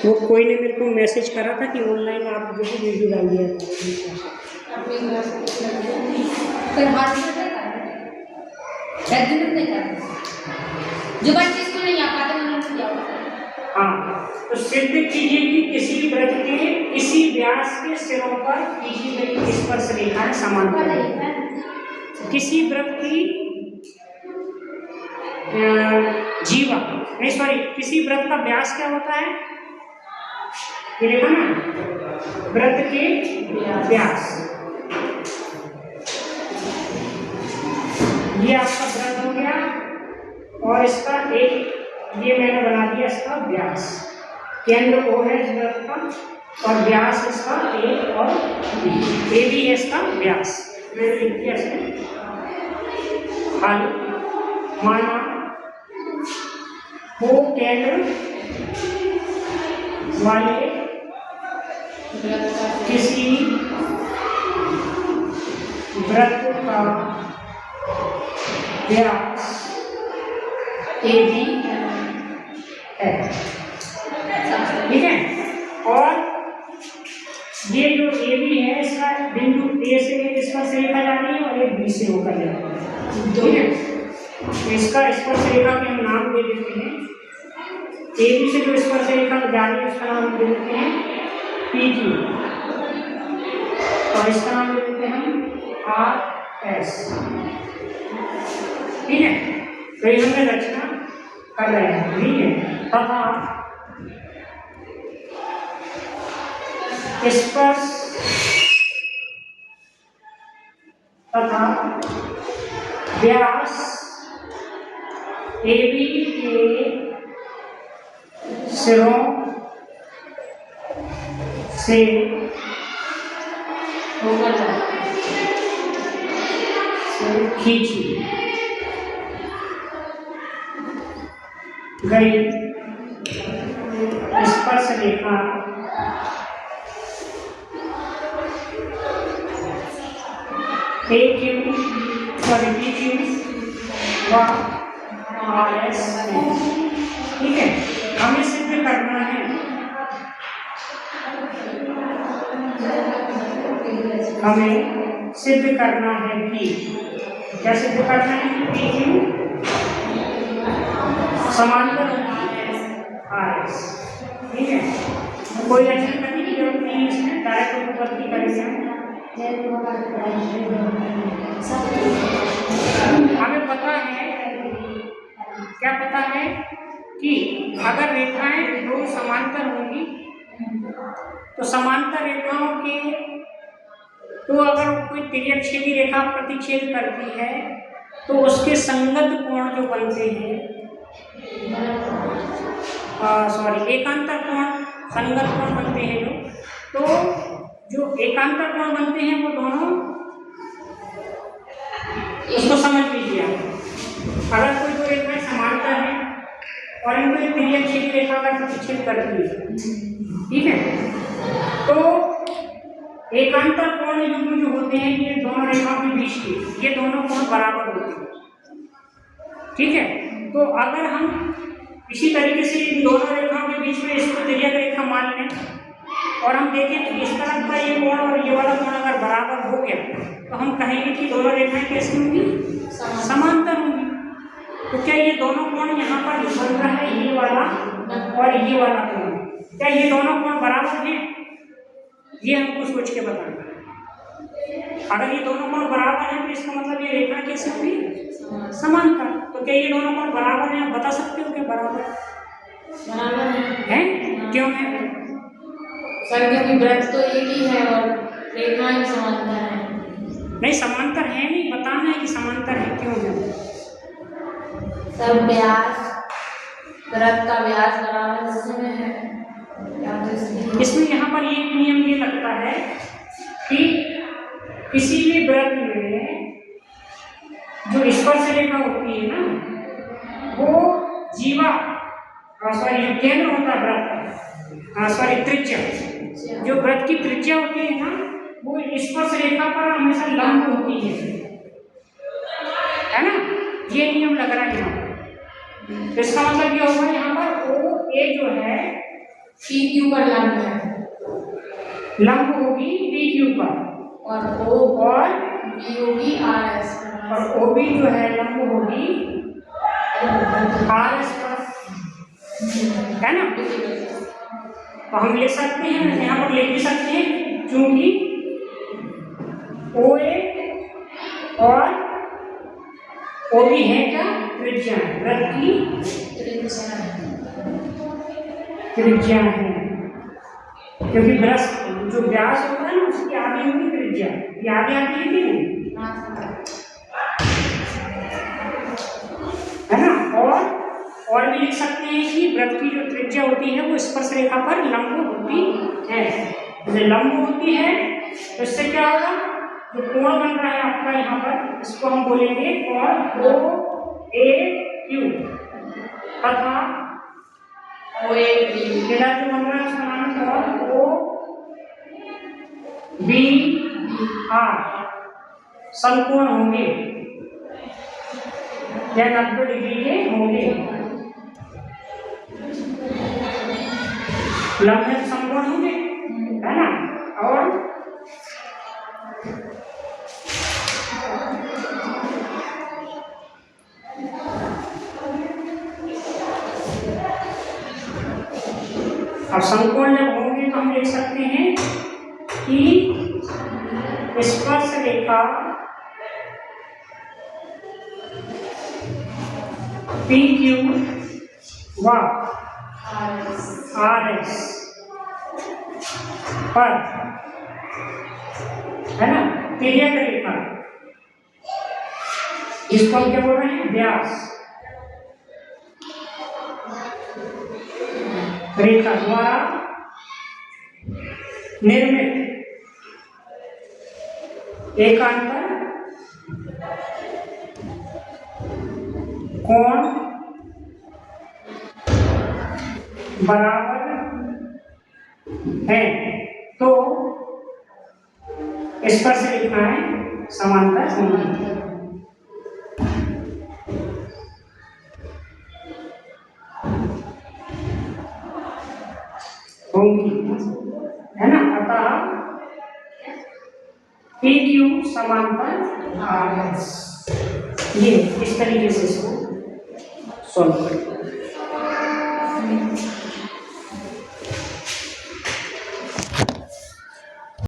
वो कोई ने मेरे को मैसेज करा था कि ऑनलाइन आप जो है वीडियो डालिए। जो बच्चे स्कूल नहीं आ पाते उन्होंने किया होगा। हाँ, तो सिद्ध कीजिए कि किसी व्रत के किसी व्यास के सिरों पर खींची गई स्पर्श रेखाएं समांतर हैं। किसी व्रत की जीवा नहीं सॉरी किसी व्रत का व्यास क्या होता है, ये देखो ना, व्रत के व्यास। ये आपका व्रत हो गया और इसका एक ये मैंने बना दिया इसका व्यास। केंद्र O है इस व्रत का और व्यास इसका A और B। A भी है इसका व्यास। मैंने लिख दिया इसमें हल माना वो केंद्र वाले किसी व्रत का व्यास AB है, ठीक है। और ये जो AB है इसका बिंदु A से स्पर्श रेखा जा रही है और एक B से होकर जा रही है, ठीक है। तो इसका स्पर्श रेखा के हम नाम दे देते हैं। AB से जो स्पर्श रेखा जा रही है उसका नाम दे देते हैं PQ और इसका नाम दे देते हैं RS, ठीक है। तो ये हमने रचना कर रहे हैं, ठीक है। तथा स्पर्श तथा व्यास AB के सिरों से खींची गई स्पर्श रेखा AQ और PQ व RS है, ठीक है। हमें सिद्ध करना है कि क्या सिद्ध करना है कि PQ समांतर RS, ठीक है। कोई रचना करने की जरूरत नहीं है, इसमें डायरेक्ट उत्पत्ति करेंगे। हमें पता है, क्या पता है कि अगर रेखाएं दो समांतर होंगी तो समांतर रेखाओं के तो अगर कोई तिर्यकछेदी रेखा प्रतिच्छेद करती है तो उसके संगत कोण जो बनते हैं एकांतर कोण संगत कोण बनते हैं जो एकांतर कोण बनते हैं वो दोनों, इसको समझ लीजिए। अगर कोई दो रेखाएं समांतर है और इनको एक तिर्यकछेदी रेखा का प्रतिच्छेद करती है, ठीक है, तो एकांतर कोण युग्म जो होते हैं ये दोनों रेखाओं के बीच के ये दोनों कोण बराबर होते हैं, ठीक है। तो अगर हम इसी तरीके से इन दोनों रेखाओं के बीच में इसको तिर्यक रेखा मान लें और हम देखें कि इस तरफ का ये कोण और ये वाला कोण अगर बराबर हो गया तो हम कहेंगे कि दोनों रेखाएं कैसी होंगी, समांतर होंगी। तो क्या ये दोनों कोण यहाँ पर जो बन रहा है ये वाला और ये वाला कोण, क्या ये दोनों कोण बराबर हैं, ये हमको सोच के बताना है। अगर ये दोनों कोण बराबर हैं तो इसका मतलब ये रेखा कैसी होगी, समांतर। तो क्या ये दोनों कोण बराबर हैं, आप बता सकते हो क्या बराबर है? क्यों है सर? क्योंकि व्रत तो एक ही है और रेखाएं समांतर हैं। नहीं, समांतर है नहीं, बताना है कि समांतर है, क्यों है? सर व्यास, व्रत का व्यास बराबर इसमें है या तो इसलिए। इसमें यहाँ पर एक नियम ये लगता है कि किसी भी व्रत में जो स्पर्श रेखा होती है ना वो जीवा जो केंद्र होता है व्रत का, त्रिज्या, जो व्रत की त्रिज्या होती है ना वो स्पर्श रेखा पर हमेशा लंब होती है ना। ये नियम लग रहा है यहाँ पर। तो इसका मतलब ये होगा यहाँ पर ओ ए जो है पी क्यू पर लंब है लंब होगी पी क्यू पर, और ओ और बी होगी आर एस और ओ बी जो है लंब होगी आर एस पर, है ना। तो हम लिख सकते हैं, यहाँ पर लिख भी सकते हैं, क्योंकि ओ ए और ओ बी है क्या, त्रिज्या, वृत्त की त्रिज्या है, क्योंकि वृत्त जो व्यास होता है ना उसकी आधी होगी त्रिज्या, ये आधी आती है कि नहीं, है ना। और भी लिख सकते हैं कि वृत्त की जो त्रिज्या होती है वो स्पर्श रेखा पर लंब होती है। जैसे लंब होती है तो इससे क्या होगा, जो कोण बन रहा है आपका यहाँ पर, इसको हम बोलेंगे कोण ओ ए क्यू, तथा ओ ए बी इधर जो बन रहा है उसका नाम कोण ओ बी आर, समकोण होंगे या 90 डिग्री के होंगे, लंब में समकोण होंगे, है ना। और अब समकोण जब होंगे तो हम लिख सकते हैं कि स्पर्श रेखा पी क्यू व आर एस पर, है ना, तिर्यक रेखा, इसको हम क्या बोल रहे हैं, व्यास रेखा द्वारा निर्मित एकांतर कोण बराबर है, तो स्पर्श रेखाएं समांतर होंगी। है ना, अतः पी क्यू समांतर आर एस, ये इस तरीके से इसको सॉल्व करें।